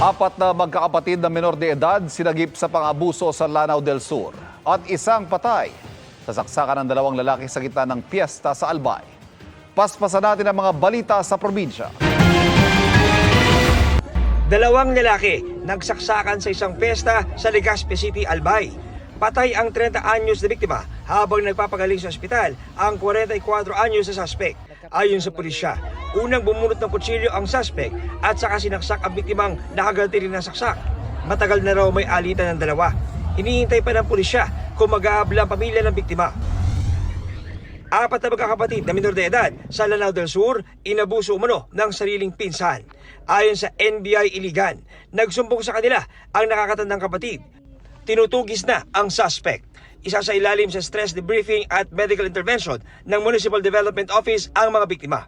Apat na magkakapatid na menor de edad sinagip sa pang-abuso sa Lanao del Sur at isang patay sa saksakan ng dalawang lalaki sa gitna ng piyesta sa Albay. Paspasan natin ang mga balita sa probinsya. Dalawang lalaki nagsaksakan sa isang piyesta sa Legazpi City, Albay. Patay ang 30 anyos na biktima habang nagpapagaling sa ospital ang 44 anyos na suspect. Ayon sa pulisya, unang bumunot ng kutsilyo ang suspect at saka sinaksak ang biktimang nakaganti rin ng saksak. Matagal na raw may alitan ng dalawa. Hinihintay pa ng pulisya kung mag-aabla ang pamilya ng biktima. Apat na magkakapatid na menor de edad sa Lanao del Sur, inabuso umano ng sariling pinsan. Ayon sa NBI Iligan, nagsumbong sa kanila ang nakakatandang kapatid. Tinutugis na ang suspect. Isa sa ilalim sa stress debriefing at medical intervention ng Municipal Development Office ang mga biktima.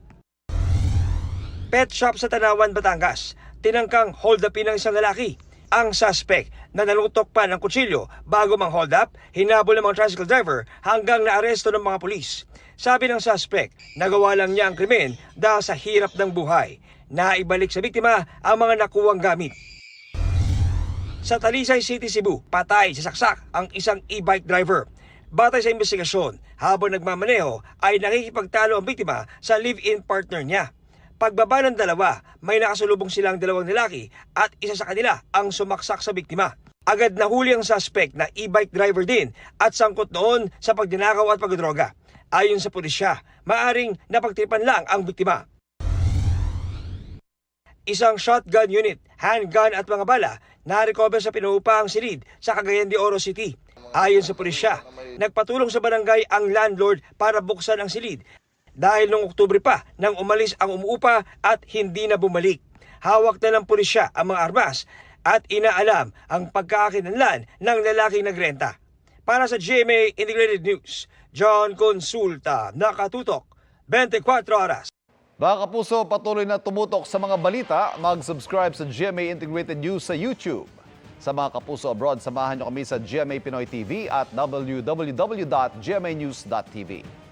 Pet shop sa Tanawan, Batangas. Tinangkang hold upin ng isang lalaki. Ang suspect na nalutok pa ng kutsilyo bago mang hold up, hinabol ng mga tricycle driver hanggang naaresto ng mga pulis. Sabi ng suspect, nagawa lang niya ang krimen dahil sa hirap ng buhay. Naibalik sa biktima ang mga nakuwang gamit. Sa Talisay City, Cebu, patay sa saksak ang isang e-bike driver. Batay sa investigasyon, habang nagmamaneho ay nakikipagtalo ang biktima sa live-in partner niya. Pagbaba ng dalawa, may nakasalubong silang dalawang lalaki at isa sa kanila ang sumaksak sa biktima. Agad nahuli ang suspect na e-bike driver din at sangkot noon sa pagdinakaw at pagdroga. Ayon sa pulisya, maaring napagtripan lang ang biktima. Isang shotgun unit, handgun at mga bala na-recover sa pinuupahang silid sa Cagayan de Oro City. Ayon sa pulisya, nagpatulong sa barangay ang landlord para buksan ang silid dahil noong Oktubre pa nang umalis ang umuupa at hindi na bumalik. Hawak na ng pulisya ang mga armas at inaalam ang pagkakakilanlan ng lalaking nagrenta. Para sa GMA Integrated News, John Consulta, nakatutok 24 oras. Mga kapuso, patuloy na tumutok sa mga balita. Mag-subscribe sa GMA Integrated News sa YouTube. Sa mga kapuso abroad, samahan niyo kami sa GMA Pinoy TV at www.gmanews.tv.